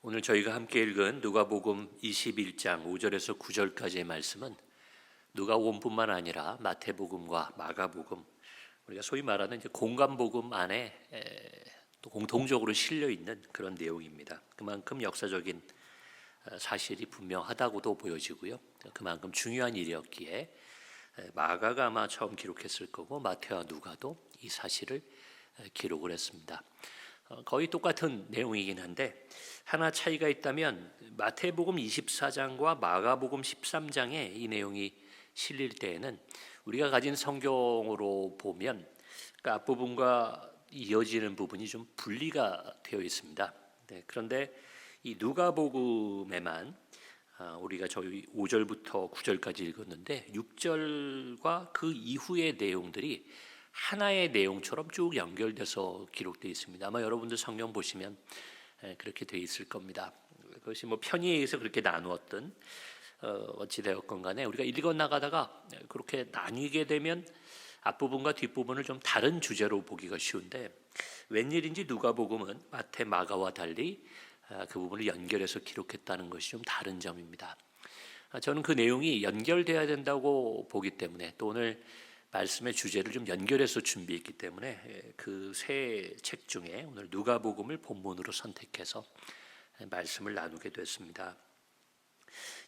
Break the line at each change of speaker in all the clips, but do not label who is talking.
오늘 저희가 함께 읽은 누가복음 21장 5절에서 9절까지의 말씀은 누가복음뿐만 아니라 마태복음과 마가복음, 우리가 소위 말하는 이제 공관복음 안에 또 공통적으로 실려 있는 그런 내용입니다. 그만큼 역사적인 사실이 분명하다고도 보여지고요. 그만큼 중요한 일이었기에 마가가 아마 처음 기록했을 거고 마태와 누가도 이 사실을 기록을 했습니다. 거의 똑같은 내용이긴 한데 하나 차이가 있다면 마태복음 24장과 마가복음 13장에 이 내용이 실릴 때에는 우리가 가진 성경으로 보면 그 앞부분과 이어지는 부분이 좀 분리가 되어 있습니다. 그런데 이 누가복음에만 우리가 저희 5절부터 9절까지 읽었는데 6절과 그 이후의 내용들이 하나의 내용처럼 쭉 연결돼서 기록되어 있습니다. 아마 여러분들 성경 보시면 그렇게 되어 있을 겁니다. 그것이 뭐 편의에 의해서 그렇게 나누었든 어찌 되었건 간에 우리가 읽어 나가다가 그렇게 나뉘게 되면 앞부분과 뒷부분을 좀 다른 주제로 보기가 쉬운데 웬일인지 누가복음은 마태, 마가와 달리 그 부분을 연결해서 기록했다는 것이 좀 다른 점입니다. 저는 그 내용이 연결돼야 된다고 보기 때문에 또 오늘 말씀의 주제를 좀 연결해서 준비했기 때문에 그 세 책 중에 오늘 누가복음을 본문으로 선택해서 말씀을 나누게 됐습니다.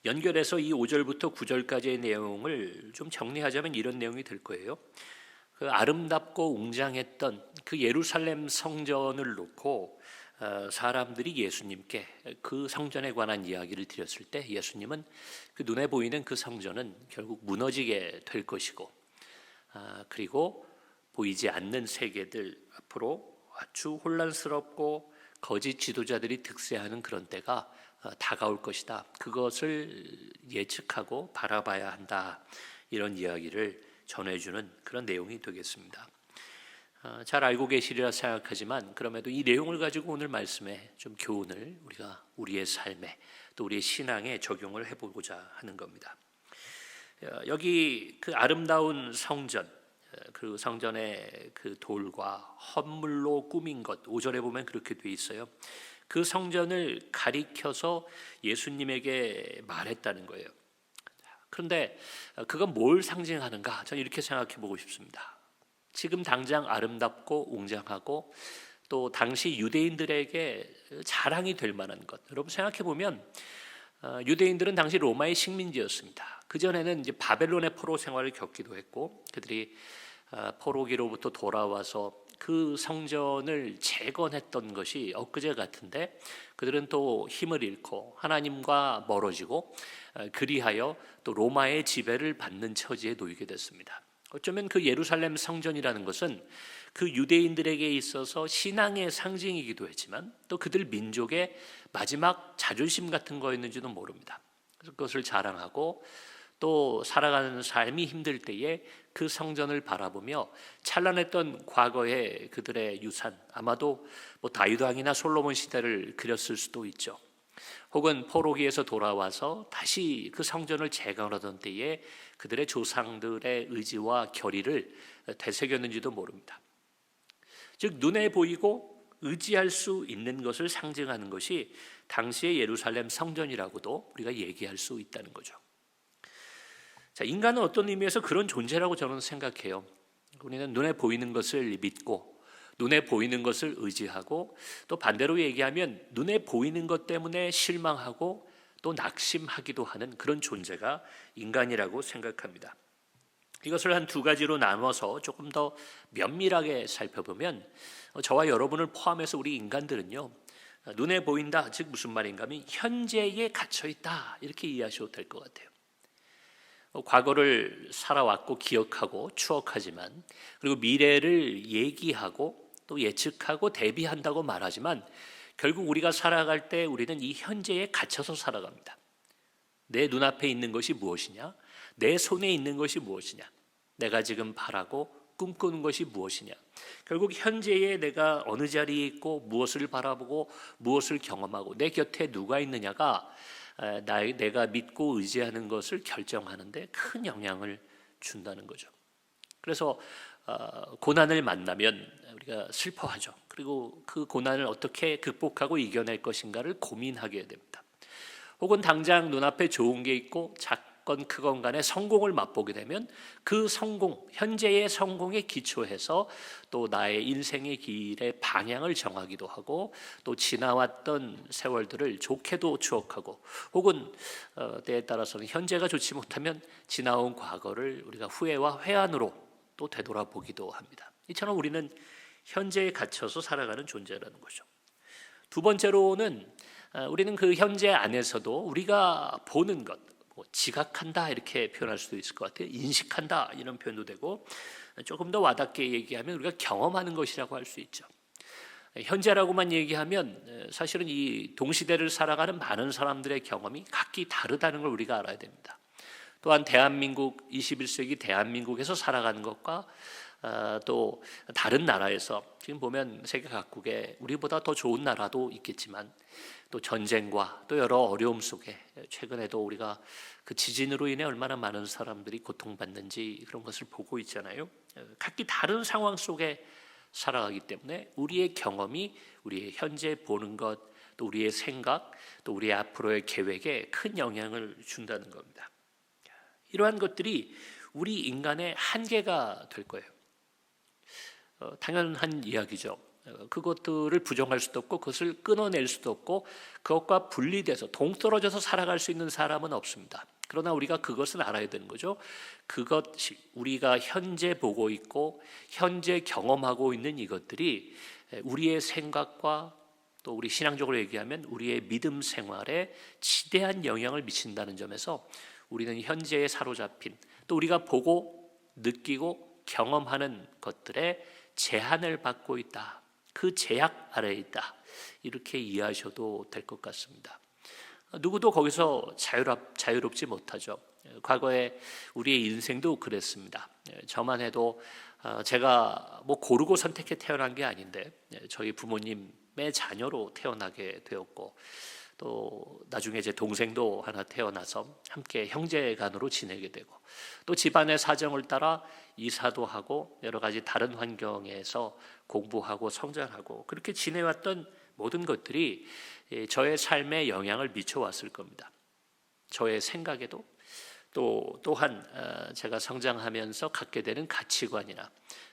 연결해서 이 5절부터 9절까지의 내용을 좀 정리하자면 이런 내용이 될 거예요. 그 아름답고 웅장했던 그 예루살렘 성전을 놓고 사람들이 예수님께 그 성전에 관한 이야기를 드렸을 때 예수님은 그 눈에 보이는 그 성전은 결국 무너지게 될 것이고 그리고 보이지 않는 세계들 앞으로 아주 혼란스럽고 거짓 지도자들이 득세하는 그런 때가 다가올 것이다. 그것을 예측하고 바라봐야 한다. 이런 이야기를 전해주는 그런 내용이 되겠습니다. 잘 알고 계시리라 생각하지만 그럼에도 이 내용을 가지고 오늘 말씀에 좀 교훈을 우리가 우리의 삶에 또 우리의 신앙에 적용을 해보고자 하는 겁니다. 여기 그 아름다운 성전, 그 성전의 그 돌과 헌물로 꾸민 것 5절에 보면 그렇게 돼 있어요. 그 성전을 가리켜서 예수님에게 말했다는 거예요. 그런데 그건 뭘 상징하는가? 저는 이렇게 생각해 보고 싶습니다. 지금 당장 아름답고 웅장하고 또 당시 유대인들에게 자랑이 될 만한 것. 여러분 생각해 보면 유대인들은 당시 로마의 식민지였습니다. 그 전에는 이제 바벨론의 포로 생활을 겪기도 했고 그들이 포로기로부터 돌아와서 그 성전을 재건했던 것이 엊그제 같은데 그들은 또 힘을 잃고 하나님과 멀어지고 그리하여 또 로마의 지배를 받는 처지에 놓이게 됐습니다. 어쩌면 그 예루살렘 성전이라는 것은 그 유대인들에게 있어서 신앙의 상징이기도 했지만 또 그들 민족의 마지막 자존심 같은 거였는지도 모릅니다. 그래서 그것을 자랑하고 또 살아가는 삶이 힘들 때에 그 성전을 바라보며 찬란했던 과거의 그들의 유산, 아마도 뭐 다윗 왕이나 솔로몬 시대를 그렸을 수도 있죠. 혹은 포로기에서 돌아와서 다시 그 성전을 재건하던 때에 그들의 조상들의 의지와 결의를 되새겼는지도 모릅니다. 즉 눈에 보이고 의지할 수 있는 것을 상징하는 것이 당시의 예루살렘 성전이라고도 우리가 얘기할 수 있다는 거죠. 자, 인간은 어떤 의미에서 그런 존재라고 저는 생각해요. 우리는 눈에 보이는 것을 믿고 눈에 보이는 것을 의지하고 또 반대로 얘기하면 눈에 보이는 것 때문에 실망하고 또 낙심하기도 하는 그런 존재가 인간이라고 생각합니다. 이것을 한 두 가지로 나눠서 조금 더 면밀하게 살펴보면 저와 여러분을 포함해서 우리 인간들은요 눈에 보인다, 즉 무슨 말인가 하면 현재에 갇혀있다 이렇게 이해하셔도 될 것 같아요. 과거를 살아왔고 기억하고 추억하지만 그리고 미래를 얘기하고 또 예측하고 대비한다고 말하지만 결국 우리가 살아갈 때 우리는 이 현재에 갇혀서 살아갑니다. 내 눈앞에 있는 것이 무엇이냐? 내 손에 있는 것이 무엇이냐? 내가 지금 바라고 꿈꾸는 것이 무엇이냐? 결국 현재에 내가 어느 자리에 있고 무엇을 바라보고 무엇을 경험하고 내 곁에 누가 있느냐가 내가 믿고 의지하는 것을 결정하는데 큰 영향을 준다는 거죠. 그래서 고난을 만나면 우리가 슬퍼하죠. 그리고 그 고난을 어떻게 극복하고 이겨낼 것인가를 고민하게 됩니다. 혹은 당장 눈앞에 좋은 게 있고 작건 크건 간에 성공을 맛보게 되면 그 성공, 현재의 성공에 기초해서 또 나의 인생의 길의 방향을 정하기도 하고 또 지나왔던 세월들을 좋게도 추억하고 혹은 때에 따라서는 현재가 좋지 못하면 지나온 과거를 우리가 후회와 회한으로 또 되돌아보기도 합니다. 이처럼 우리는 현재에 갇혀서 살아가는 존재라는 거죠. 두 번째로는 우리는 그 현재 안에서도 우리가 보는 것, 지각한다 이렇게 표현할 수도 있을 것 같아요. 인식한다 이런 표현도 되고 조금 더 와닿게 얘기하면 우리가 경험하는 것이라고 할 수 있죠. 현재라고만 얘기하면 사실은 이 동시대를 살아가는 많은 사람들의 경험이 각기 다르다는 걸 우리가 알아야 됩니다. 또한 대한민국 21세기 대한민국에서 살아가는 것과 또 다른 나라에서 지금 보면 세계 각국에 우리보다 더 좋은 나라도 있겠지만 또 전쟁과 또 여러 어려움 속에 최근에도 우리가 그 지진으로 인해 얼마나 많은 사람들이 고통받는지 그런 것을 보고 있잖아요. 각기 다른 상황 속에 살아가기 때문에 우리의 경험이 우리의 현재 보는 것, 또 우리의 생각, 또 우리의 앞으로의 계획에 큰 영향을 준다는 겁니다. 이러한 것들이 우리 인간의 한계가 될 거예요. 당연한 이야기죠. 그것들을 부정할 수도 없고 그것을 끊어낼 수도 없고 그것과 분리돼서 동떨어져서 살아갈 수 있는 사람은 없습니다. 그러나 우리가 그것은 알아야 되는 거죠. 그것이 우리가 현재 보고 있고 현재 경험하고 있는 이것들이 우리의 생각과 또 우리 신앙적으로 얘기하면 우리의 믿음 생활에 지대한 영향을 미친다는 점에서 우리는 현재에 사로잡힌 또 우리가 보고 느끼고 경험하는 것들에 제한을 받고 있다. 그 제약 아래에 있다. 이렇게 이해하셔도 될 것 같습니다. 누구도 거기서 자유롭지 못하죠. 과거에 우리의 인생도 그랬습니다. 저만 해도 제가 뭐 고르고 선택해 태어난 게 아닌데 저희 부모님의 자녀로 태어나게 되었고 또 나중에 제 동생도 하나 태어나서 함께 형제간으로 지내게 되고 또 집안의 사정을 따라 이사도 하고 여러 가지 다른 환경에서 공부하고 성장하고 그렇게 지내왔던 모든 것들이 저의 삶에 영향을 미쳐왔을 겁니다. 저의 생각에도 또한 제가 성장하면서 갖게 되는 가치관이나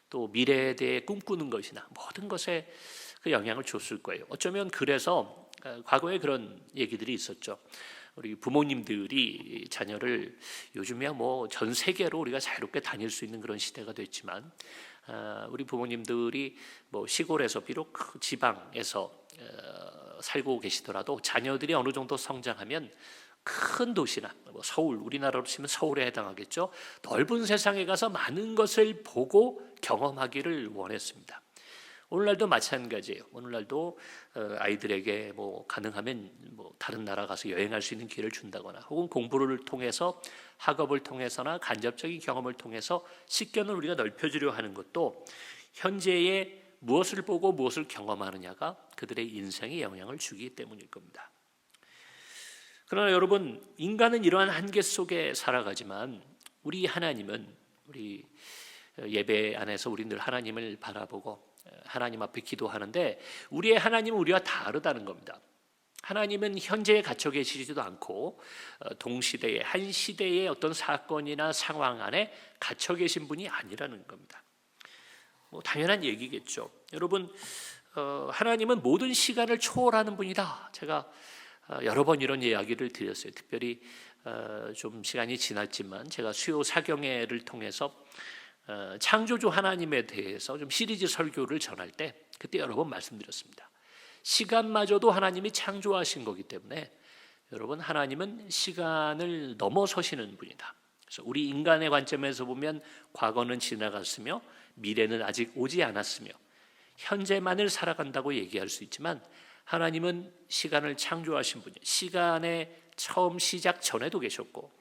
또 미래에 대해 꿈꾸는 것이나 모든 것에 그 영향을 줬을 거예요. 어쩌면 그래서 과거에 그런 얘기들이 있었죠. 우리 부모님들이 자녀를 요즘이야 뭐 전 세계로 우리가 자유롭게 다닐 수 있는 그런 시대가 됐지만 우리 부모님들이 뭐 시골에서 비록 지방에서 살고 계시더라도 자녀들이 어느 정도 성장하면 큰 도시나 뭐 서울, 우리나라로 치면 서울에 해당하겠죠. 넓은 세상에 가서 많은 것을 보고 경험하기를 원했습니다. 오늘날도 마찬가지예요. 오늘날도 아이들에게 뭐 가능하면 뭐 다른 나라 가서 여행할 수 있는 기회를 준다거나 혹은 공부를 통해서 학업을 통해서나 간접적인 경험을 통해서 식견을 우리가 넓혀주려 하는 것도 현재의 무엇을 보고 무엇을 경험하느냐가 그들의 인생에 영향을 주기 때문일 겁니다. 그러나 여러분, 인간은 이러한 한계 속에 살아가지만 우리 하나님은 우리 예배 안에서 우리 늘 하나님을 바라보고 하나님 앞에 기도하는데 우리의 하나님은 우리와 다르다는 겁니다. 하나님은 현재에 갇혀 계시지도 않고 동시대의 한 시대의 어떤 사건이나 상황 안에 갇혀 계신 분이 아니라는 겁니다. 뭐 당연한 얘기겠죠. 여러분, 하나님은 모든 시간을 초월하는 분이다. 제가 여러 번 이런 이야기를 드렸어요. 특별히 좀 시간이 지났지만 제가 수요 사경회를 통해서 창조주 하나님에 대해서 좀 시리즈 설교를 전할 때 그때 여러 번 말씀드렸습니다. 시간마저도 하나님이 창조하신 거기 때문에 여러분 하나님은 시간을 넘어서시는 분이다. 그래서 우리 인간의 관점에서 보면 과거는 지나갔으며 미래는 아직 오지 않았으며 현재만을 살아간다고 얘기할 수 있지만 하나님은 시간을 창조하신 분이에요. 시간의 처음 시작 전에도 계셨고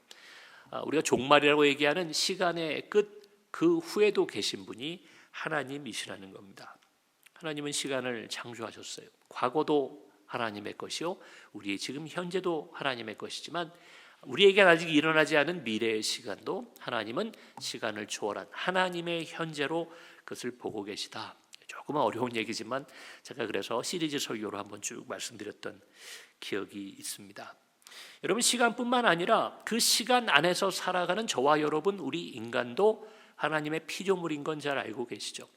우리가 종말이라고 얘기하는 시간의 끝 그 후에도 계신 분이 하나님이시라는 겁니다. 하나님은 시간을 창조하셨어요. 과거도 하나님의 것이요 우리의 지금 현재도 하나님의 것이지만 우리에게 아직 일어나지 않은 미래의 시간도 하나님은 시간을 초월한 하나님의 현재로 그것을 보고 계시다. 조금은 어려운 얘기지만 제가 그래서 시리즈 설교로 한번 쭉 말씀드렸던 기억이 있습니다. 여러분, 시간뿐만 아니라 그 시간 안에서 살아가는 저와 여러분, 우리 인간도 하나님의 피조물인 건 잘 알고 계시죠?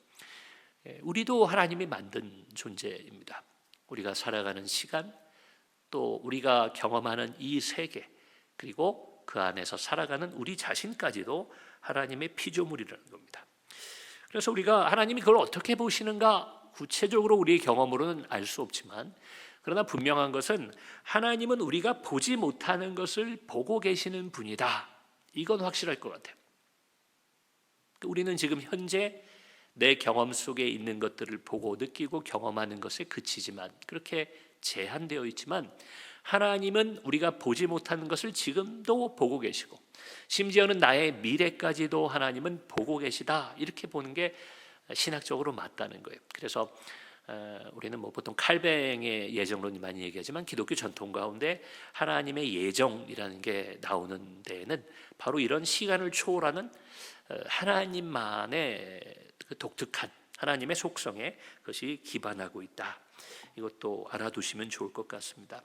우리도 하나님이 만든 존재입니다. 우리가 살아가는 시간, 또 우리가 경험하는 이 세계, 그리고 그 안에서 살아가는 우리 자신까지도 하나님의 피조물이라는 겁니다. 그래서 우리가 하나님이 그걸 어떻게 보시는가 구체적으로 우리의 경험으로는 알 수 없지만, 그러나 분명한 것은 하나님은 우리가 보지 못하는 것을 보고 계시는 분이다. 이건 확실할 것 같아요. 우리는 지금 현재 내 경험 속에 있는 것들을 보고 느끼고 경험하는 것에 그치지만, 그렇게 제한되어 있지만, 하나님은 우리가 보지 못하는 것을 지금도 보고 계시고, 심지어는 나의 미래까지도 하나님은 보고 계시다. 이렇게 보는 게 신학적으로 맞다는 거예요. 그래서 우리는 보통 칼뱅의 예정론이 많이 얘기하지만, 기독교 전통 가운데 하나님의 예정이라는 게 나오는 데에는 바로 이런 시간을 초월하는 하나님만의 그 독특한 하나님의 속성에 그것이 기반하고 있다. 이것도 알아두시면 좋을 것 같습니다.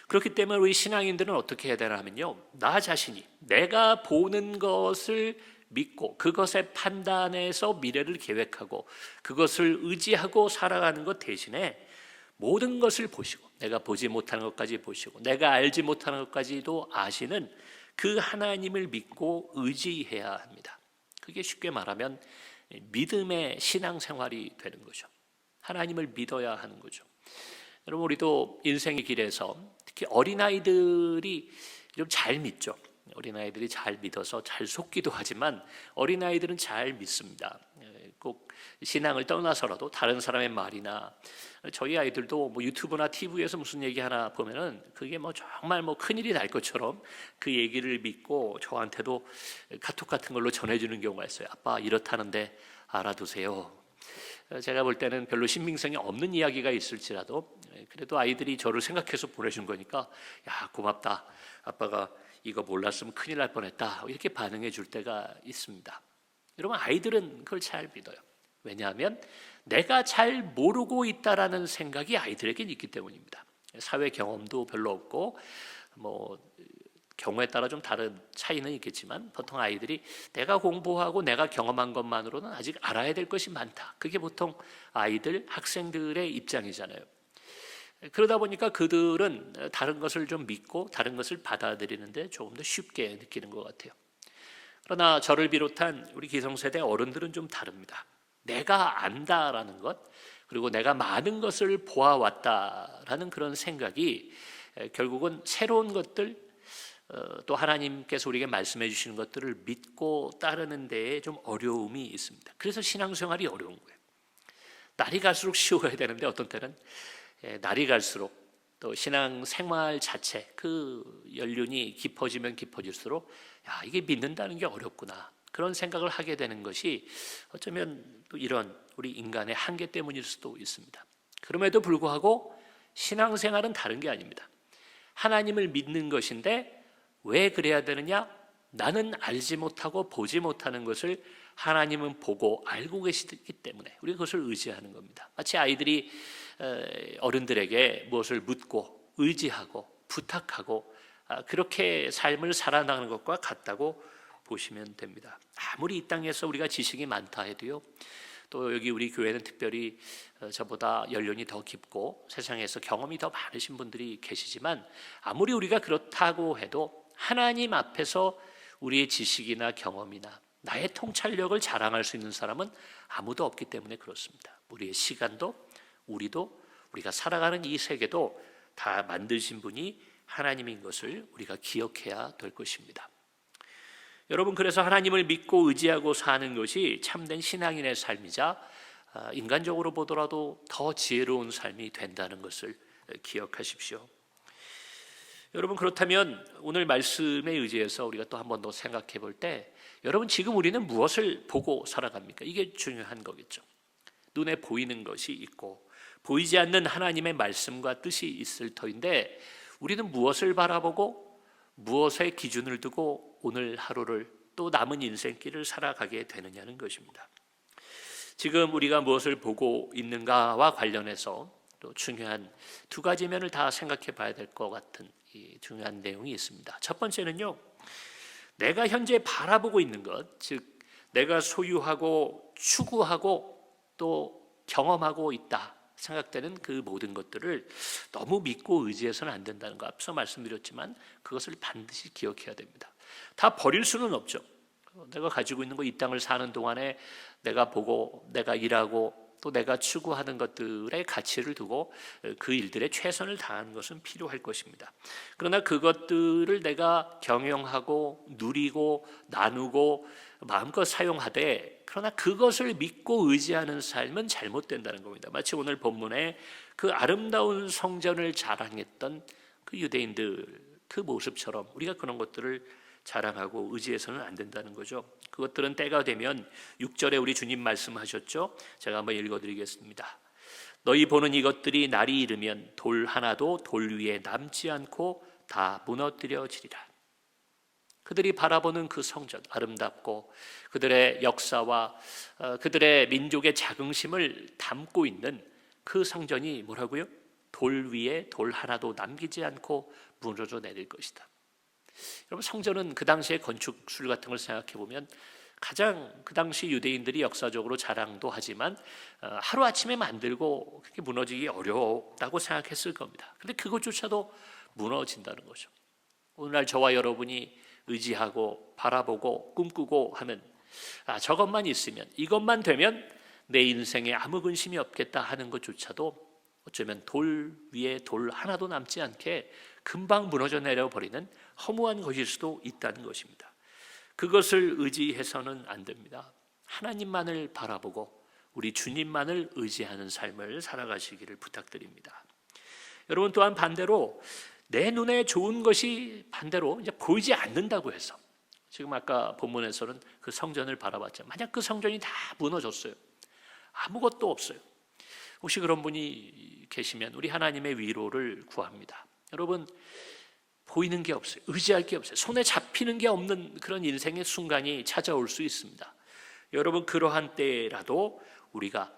그렇기 때문에 우리 신앙인들은 어떻게 해야 되나 하면요, 나 자신이 내가 보는 것을 믿고 그것에 판단해서 미래를 계획하고 그것을 의지하고 살아가는 것 대신에 모든 것을 보시고, 내가 보지 못하는 것까지 보시고 내가 알지 못하는 것까지도 아시는 그 하나님을 믿고 의지해야 합니다. 그게 쉽게 말하면 믿음의 신앙생활이 되는 거죠. 하나님을 믿어야 하는 거죠. 여러분, 우리도 인생의 길에서 특히 어린아이들이 좀 잘 믿죠. 어린아이들이 잘 믿어서 잘 속기도 하지만 어린아이들은 잘 믿습니다. 꼭 신앙을 떠나서라도 다른 사람의 말이나, 저희 아이들도 뭐 유튜브나 TV에서 무슨 얘기 하나 보면은 그게 뭐 정말 뭐 큰일이 날 것처럼 그 얘기를 믿고 저한테도 카톡 같은 걸로 전해주는 경우가 있어요. 아빠 이렇다는데 알아두세요. 제가 볼 때는 별로 신빙성이 없는 이야기가 있을지라도 그래도 아이들이 저를 생각해서 보내준 거니까, 야 고맙다, 아빠가 이거 몰랐으면 큰일 날 뻔했다, 이렇게 반응해 줄 때가 있습니다. 여러분, 아이들은 그걸 잘 믿어요. 왜냐하면 내가 잘 모르고 있다라는 생각이 아이들에겐 있기 때문입니다. 사회 경험도 별로 없고 뭐 경우에 따라 좀 다른 차이는 있겠지만, 보통 아이들이 내가 공부하고 내가 경험한 것만으로는 아직 알아야 될 것이 많다. 그게 보통 아이들, 학생들의 입장이잖아요. 그러다 보니까 그들은 다른 것을 좀 믿고 다른 것을 받아들이는데 조금 더 쉽게 느끼는 것 같아요. 그러나 저를 비롯한 우리 기성세대 어른들은 좀 다릅니다. 내가 안다라는 것, 그리고 내가 많은 것을 보아왔다라는 그런 생각이 결국은 새로운 것들, 또 하나님께서 우리에게 말씀해 주시는 것들을 믿고 따르는 데에 좀 어려움이 있습니다. 그래서 신앙생활이 어려운 거예요. 날이 갈수록 쉬워야 되는데 어떤 때는 날이 갈수록 또 신앙생활 자체 그 연륜이 깊어지면 깊어질수록 야, 이게 믿는다는 게 어렵구나, 그런 생각을 하게 되는 것이 어쩌면 또 이런 우리 인간의 한계 때문일 수도 있습니다. 그럼에도 불구하고 신앙생활은 다른 게 아닙니다. 하나님을 믿는 것인데 왜 그래야 되느냐? 나는 알지 못하고 보지 못하는 것을 하나님은 보고 알고 계시기 때문에 우리가 그것을 의지하는 겁니다. 마치 아이들이 어른들에게 무엇을 묻고 의지하고 부탁하고 그렇게 삶을 살아나가는 것과 같다고 보시면 됩니다. 아무리 이 땅에서 우리가 지식이 많다 해도요, 또 여기 우리 교회는 특별히 저보다 연륜이 더 깊고 세상에서 경험이 더 많으신 분들이 계시지만, 아무리 우리가 그렇다고 해도 하나님 앞에서 우리의 지식이나 경험이나 나의 통찰력을 자랑할 수 있는 사람은 아무도 없기 때문에 그렇습니다. 우리의 시간도 우리도 우리가 살아가는 이 세계도 다 만드신 분이 하나님인 것을 우리가 기억해야 될 것입니다. 여러분, 그래서 하나님을 믿고 의지하고 사는 것이 참된 신앙인의 삶이자 인간적으로 보더라도 더 지혜로운 삶이 된다는 것을 기억하십시오. 여러분, 그렇다면 오늘 말씀에 의지해서 우리가 또 한 번 더 생각해 볼 때, 여러분 지금 우리는 무엇을 보고 살아갑니까? 이게 중요한 거겠죠. 눈에 보이는 것이 있고 보이지 않는 하나님의 말씀과 뜻이 있을 터인데, 우리는 무엇을 바라보고 무엇에 기준을 두고 오늘 하루를 또 남은 인생길을 살아가게 되느냐는 것입니다. 지금 우리가 무엇을 보고 있는가와 관련해서 또 중요한 두 가지 면을 다 생각해 봐야 될 것 같은 이 중요한 내용이 있습니다. 첫 번째는요, 내가 현재 바라보고 있는 것, 즉 내가 소유하고 추구하고 또 경험하고 있다 생각되는 그 모든 것들을 너무 믿고 의지해서는 안 된다는 거 앞서 말씀드렸지만 그것을 반드시 기억해야 됩니다. 다 버릴 수는 없죠. 내가 가지고 있는 거, 이 땅을 사는 동안에 내가 보고 내가 일하고 또 내가 추구하는 것들의 가치를 두고 그 일들에 최선을 다하는 것은 필요할 것입니다. 그러나 그것들을 내가 경영하고 누리고 나누고 마음껏 사용하되, 그러나 그것을 믿고 의지하는 삶은 잘못된다는 겁니다. 마치 오늘 본문에 그 아름다운 성전을 자랑했던 그 유대인들 그 모습처럼 우리가 그런 것들을 자랑하고 의지해서는 안 된다는 거죠. 그것들은 때가 되면 6절에 우리 주님 말씀하셨죠. 제가 한번 읽어드리겠습니다. 너희 보는 이것들이 날이 이르면 돌 하나도 돌 위에 남지 않고 다 무너뜨려지리라. 그들이 바라보는 그 성전, 아름답고 그들의 역사와 그들의 민족의 자긍심을 담고 있는 그 성전이 뭐라고요? 돌 위에 돌 하나도 남기지 않고 무너져 내릴 것이다. 여러분, 성전은 그 당시의 건축술 같은 걸 생각해 보면 가장 그 당시 유대인들이 역사적으로 자랑도 하지만 하루아침에 만들고 그렇게 무너지기 어렵다고 생각했을 겁니다. 그런데 그것조차도 무너진다는 거죠. 오늘날 저와 여러분이 의지하고 바라보고 꿈꾸고 하는 저것만 있으면, 이것만 되면 내 인생에 아무 근심이 없겠다 하는 것조차도 어쩌면 돌 위에 돌 하나도 남지 않게 금방 무너져 내려버리는 허무한 것일 수도 있다는 것입니다. 그것을 의지해서는 안 됩니다. 하나님만을 바라보고 우리 주님만을 의지하는 삶을 살아가시기를 부탁드립니다. 여러분, 또한 반대로 내 눈에 좋은 것이 반대로 이제 보이지 않는다고 해서, 지금 아까 본문에서는 그 성전을 바라봤죠. 만약 그 성전이 다 무너졌어요. 아무것도 없어요. 혹시 그런 분이 계시면 우리 하나님의 위로를 구합니다. 여러분, 보이는 게 없어요. 의지할 게 없어요. 손에 잡히는 게 없는 그런 인생의 순간이 찾아올 수 있습니다. 여러분, 그러한 때라도 우리가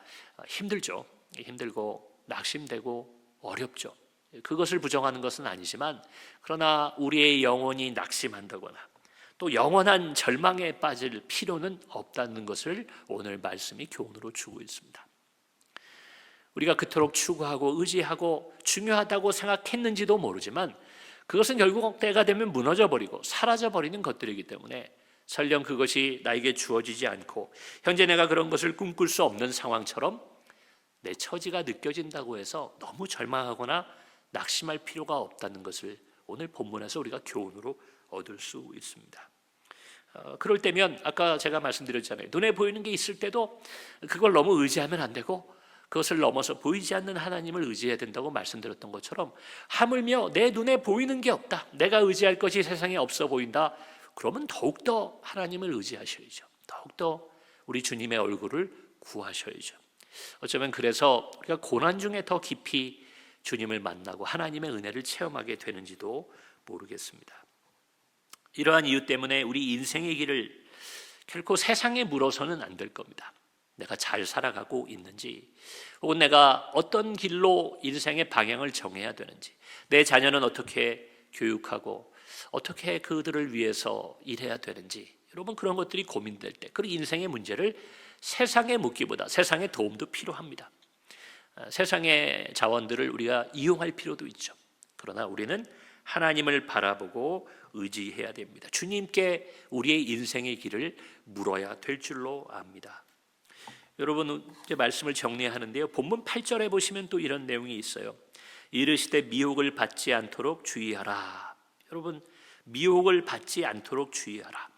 힘들죠. 힘들고 낙심되고 어렵죠. 그것을 부정하는 것은 아니지만, 그러나 우리의 영혼이 낙심한다거나 또 영원한 절망에 빠질 필요는 없다는 것을 오늘 말씀이 교훈으로 주고 있습니다. 우리가 그토록 추구하고 의지하고 중요하다고 생각했는지도 모르지만 그것은 결국 때가 되면 무너져버리고 사라져버리는 것들이기 때문에 설령 그것이 나에게 주어지지 않고 현재 내가 그런 것을 꿈꿀 수 없는 상황처럼 내 처지가 느껴진다고 해서 너무 절망하거나 낙심할 필요가 없다는 것을 오늘 본문에서 우리가 교훈으로 얻을 수 있습니다. 그럴 때면 아까 제가 말씀드렸잖아요. 눈에 보이는 게 있을 때도 그걸 너무 의지하면 안 되고 그것을 넘어서 보이지 않는 하나님을 의지해야 된다고 말씀드렸던 것처럼, 하물며 내 눈에 보이는 게 없다, 내가 의지할 것이 세상에 없어 보인다, 그러면 더욱더 하나님을 의지하셔야죠. 더욱더 우리 주님의 얼굴을 구하셔야죠. 어쩌면 그래서 우리가 고난 중에 더 깊이 주님을 만나고 하나님의 은혜를 체험하게 되는지도 모르겠습니다. 이러한 이유 때문에 우리 인생의 길을 결코 세상에 물어서는 안 될 겁니다. 내가 잘 살아가고 있는지, 혹은 내가 어떤 길로 인생의 방향을 정해야 되는지, 내 자녀는 어떻게 교육하고 어떻게 그들을 위해서 일해야 되는지, 여러분, 그런 것들이 고민될 때 그 인생의 문제를 세상에 묻기보다 세상의 도움도 필요합니다. 세상의 자원들을 우리가 이용할 필요도 있죠. 그러나 우리는 하나님을 바라보고 의지해야 됩니다. 주님께 우리의 인생의 길을 물어야 될 줄로 압니다. 여러분, 이제 말씀을 정리하는데요, 본문 8절에 보시면 또 이런 내용이 있어요. 이르시되 미혹을 받지 않도록 주의하라. 여러분, 미혹을 받지 않도록 주의하라.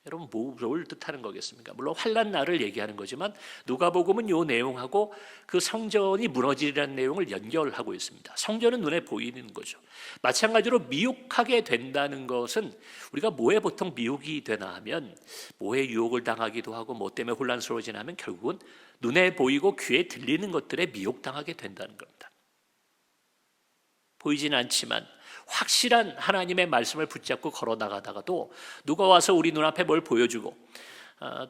여러분, 뭘 뜻하는 거겠습니까? 물론 환난 날을 얘기하는 거지만 누가복음은 이 내용하고 그 성전이 무너지리라는 내용을 연결하고 있습니다. 성전은 눈에 보이는 거죠. 마찬가지로 미혹하게 된다는 것은, 우리가 뭐에 보통 미혹이 되나 하면, 뭐에 유혹을 당하기도 하고 뭐 때문에 혼란스러워지나 하면 결국은 눈에 보이고 귀에 들리는 것들에 미혹당하게 된다는 겁니다. 보이지는 않지만 확실한 하나님의 말씀을 붙잡고 걸어 나가다가도 누가 와서 우리 눈앞에 뭘 보여주고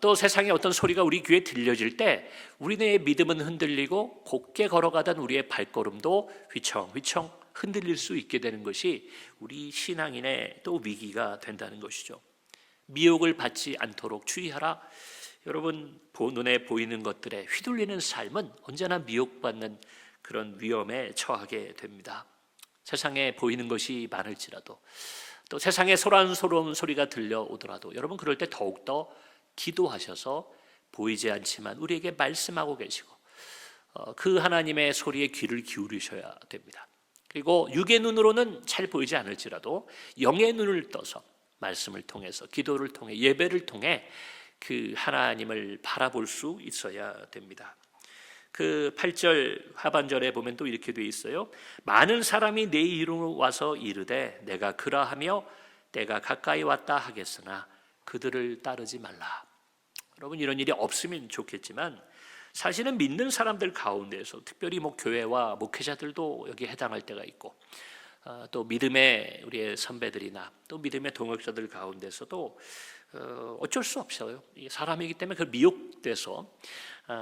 또 세상의 어떤 소리가 우리 귀에 들려질 때 우리의 믿음은 흔들리고 곧게 걸어가던 우리의 발걸음도 휘청휘청 흔들릴 수 있게 되는 것이 우리 신앙인의 또 위기가 된다는 것이죠. 미혹을 받지 않도록 주의하라. 여러분, 눈에 보이는 것들에 휘둘리는 삶은 언제나 미혹받는 그런 위험에 처하게 됩니다. 세상에 보이는 것이 많을지라도, 또 세상에 소란스러운 소리가 들려오더라도 여러분, 그럴 때 더욱더 기도하셔서 보이지 않지만 우리에게 말씀하고 계시고 그 하나님의 소리에 귀를 기울이셔야 됩니다. 그리고 육의 눈으로는 잘 보이지 않을지라도 영의 눈을 떠서 말씀을 통해서, 기도를 통해, 예배를 통해 그 하나님을 바라볼 수 있어야 됩니다. 그 8절 하반절에 보면 또 이렇게 돼 있어요. 많은 사람이 내 이름으로 와서 이르되 내가 그러하며 때가 가까이 왔다 하겠으나 그들을 따르지 말라. 여러분, 이런 일이 없으면 좋겠지만 사실은 믿는 사람들 가운데서, 특별히 교회와 목회자들도 여기에 해당할 때가 있고, 또 믿음의 우리의 선배들이나 또 믿음의 동역자들 가운데서도 어쩔 수 없어요. 사람이기 때문에 그 미혹돼서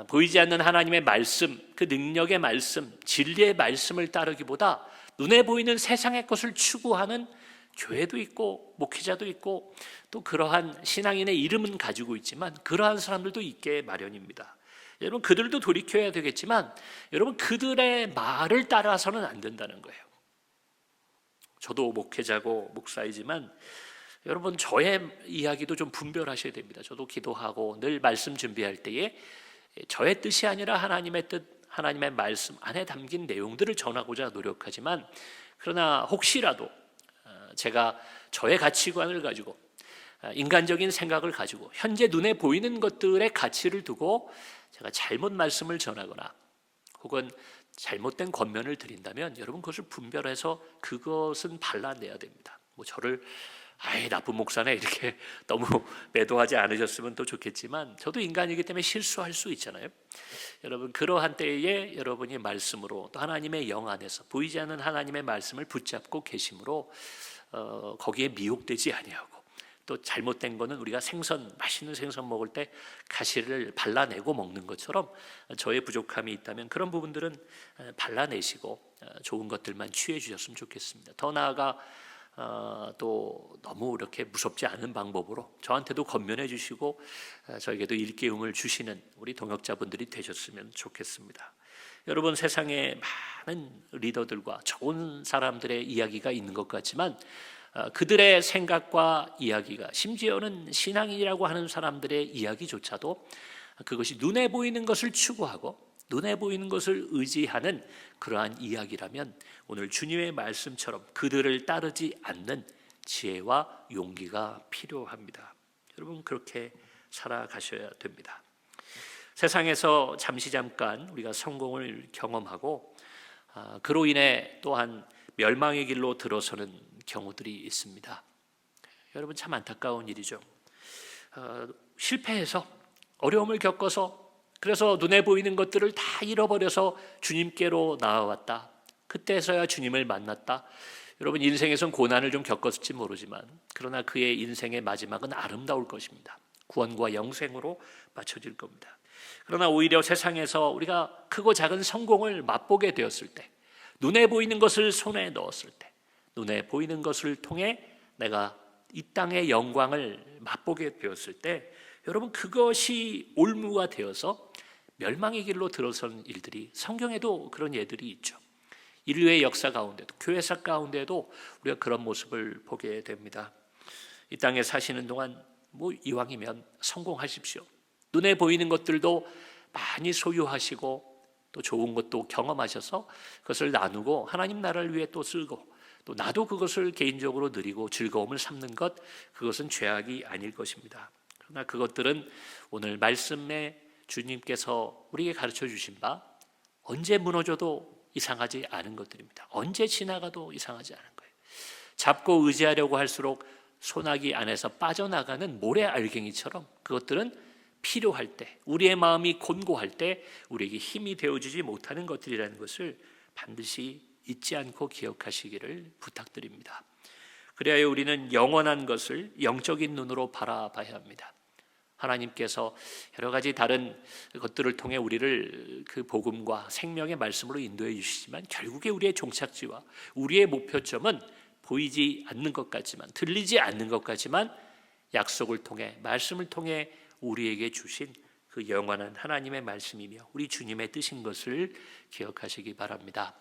보이지 않는 하나님의 말씀, 그 능력의 말씀, 진리의 말씀을 따르기보다 눈에 보이는 세상의 것을 추구하는 교회도 있고 목회자도 있고, 또 그러한 신앙인의 이름은 가지고 있지만 그러한 사람들도 있게 마련입니다. 여러분, 그들도 돌이켜야 되겠지만 여러분, 그들의 말을 따라서는 안 된다는 거예요. 저도 목회자고 목사이지만 여러분, 저의 이야기도 좀 분별하셔야 됩니다. 저도 기도하고 늘 말씀 준비할 때에 저의 뜻이 아니라 하나님의 뜻, 하나님의 말씀 안에 담긴 내용들을 전하고자 노력하지만, 그러나 혹시라도 제가 저의 가치관을 가지고 인간적인 생각을 가지고 현재 눈에 보이는 것들의 가치를 두고 제가 잘못 말씀을 전하거나 혹은 잘못된 권면을 드린다면 여러분, 그것을 분별해서 그것은 발라내야 됩니다. 저를 나쁜 목사네 이렇게 너무 매도하지 않으셨으면 또 좋겠지만, 저도 인간이기 때문에 실수할 수 있잖아요. 여러분, 그러한 때에 여러분이 말씀으로, 또 하나님의 영 안에서 보이지 않는 하나님의 말씀을 붙잡고 계심으로 거기에 미혹되지 아니하고, 또 잘못된 거는 우리가 맛있는 생선 먹을 때 가시를 발라내고 먹는 것처럼 저의 부족함이 있다면 그런 부분들은 발라내시고 좋은 것들만 취해 주셨으면 좋겠습니다. 더 나아가 또 너무 이렇게 무섭지 않은 방법으로 저한테도 권면해 주시고 저에게도 일깨움을 주시는 우리 동역자분들이 되셨으면 좋겠습니다. 여러분, 세상에 많은 리더들과 좋은 사람들의 이야기가 있는 것 같지만 그들의 생각과 이야기가, 심지어는 신앙인이라고 하는 사람들의 이야기조차도 그것이 눈에 보이는 것을 추구하고 눈에 보이는 것을 의지하는 그러한 이야기라면 오늘 주님의 말씀처럼 그들을 따르지 않는 지혜와 용기가 필요합니다. 여러분, 그렇게 살아가셔야 됩니다. 세상에서 잠깐 우리가 성공을 경험하고 그로 인해 또한 멸망의 길로 들어서는 경우들이 있습니다. 여러분, 참 안타까운 일이죠. 실패해서, 어려움을 겪어서, 그래서 눈에 보이는 것들을 다 잃어버려서 주님께로 나아왔다. 그때서야 주님을 만났다. 여러분, 인생에선 고난을 좀 겪었을지 모르지만 그러나 그의 인생의 마지막은 아름다울 것입니다. 구원과 영생으로 맞춰질 겁니다. 그러나 오히려 세상에서 우리가 크고 작은 성공을 맛보게 되었을 때, 눈에 보이는 것을 손에 넣었을 때, 눈에 보이는 것을 통해 내가 이 땅의 영광을 맛보게 되었을 때, 여러분, 그것이 올무가 되어서 멸망의 길로 들어선 일들이, 성경에도 그런 예들이 있죠. 인류의 역사 가운데도, 교회사 가운데도 우리가 그런 모습을 보게 됩니다. 이 땅에 사시는 동안 이왕이면 성공하십시오. 눈에 보이는 것들도 많이 소유하시고 또 좋은 것도 경험하셔서 그것을 나누고 하나님 나라를 위해 또 쓰고, 또 나도 그것을 개인적으로 누리고 즐거움을 삼는 것, 그것은 죄악이 아닐 것입니다. 그러나 그것들은 오늘 말씀에 주님께서 우리에게 가르쳐 주신 바, 언제 무너져도 이상하지 않은 것들입니다. 언제 지나가도 이상하지 않은 거예요. 잡고 의지하려고 할수록 소나기 안에서 빠져나가는 모래 알갱이처럼 그것들은 필요할 때, 우리의 마음이 곤고할 때 우리에게 힘이 되어주지 못하는 것들이라는 것을 반드시 잊지 않고 기억하시기를 부탁드립니다. 그래야 우리는 영원한 것을 영적인 눈으로 바라봐야 합니다. 하나님께서 여러 가지 다른 것들을 통해 우리를 그 복음과 생명의 말씀으로 인도해 주시지만 결국에 우리의 종착지와 우리의 목표점은 보이지 않는 것 같지만, 들리지 않는 것 같지만 약속을 통해, 말씀을 통해 우리에게 주신 그 영원한 하나님의 말씀이며 우리 주님의 뜻인 것을 기억하시기 바랍니다.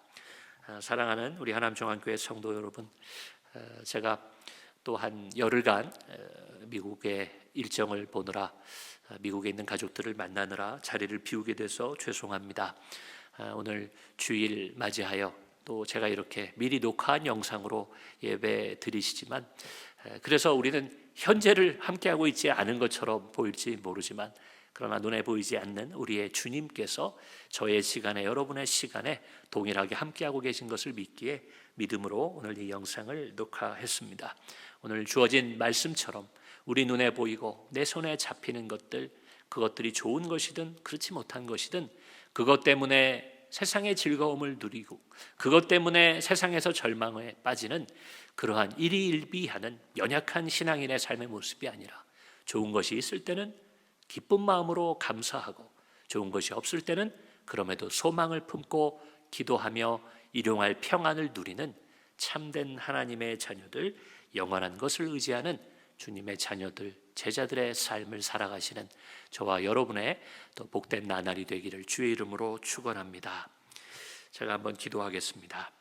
사랑하는 우리 하남종안교회 성도 여러분, 제가 또 한 열흘간 미국의 일정을 보느라, 미국에 있는 가족들을 만나느라 자리를 비우게 돼서 죄송합니다. 오늘 주일 맞이하여 또 제가 이렇게 미리 녹화한 영상으로 예배 드리시지만, 그래서 우리는 현재를 함께하고 있지 않은 것처럼 보일지 모르지만, 그러나 눈에 보이지 않는 우리의 주님께서 저의 시간에, 여러분의 시간에 동일하게 함께하고 계신 것을 믿기에 믿음으로 오늘 이 영상을 녹화했습니다. 오늘 주어진 말씀처럼 우리 눈에 보이고 내 손에 잡히는 것들, 그것들이 좋은 것이든 그렇지 못한 것이든 그것 때문에 세상의 즐거움을 누리고 그것 때문에 세상에서 절망에 빠지는 그러한 일희일비하는 연약한 신앙인의 삶의 모습이 아니라, 좋은 것이 있을 때는 기쁜 마음으로 감사하고 좋은 것이 없을 때는 그럼에도 소망을 품고 기도하며 일용할 평안을 누리는 참된 하나님의 자녀들, 영원한 것을 의지하는 주님의 자녀들, 제자들의 삶을 살아가시는 저와 여러분의 또 복된 나날이 되기를 주의 이름으로 축원합니다. 제가 한번 기도하겠습니다.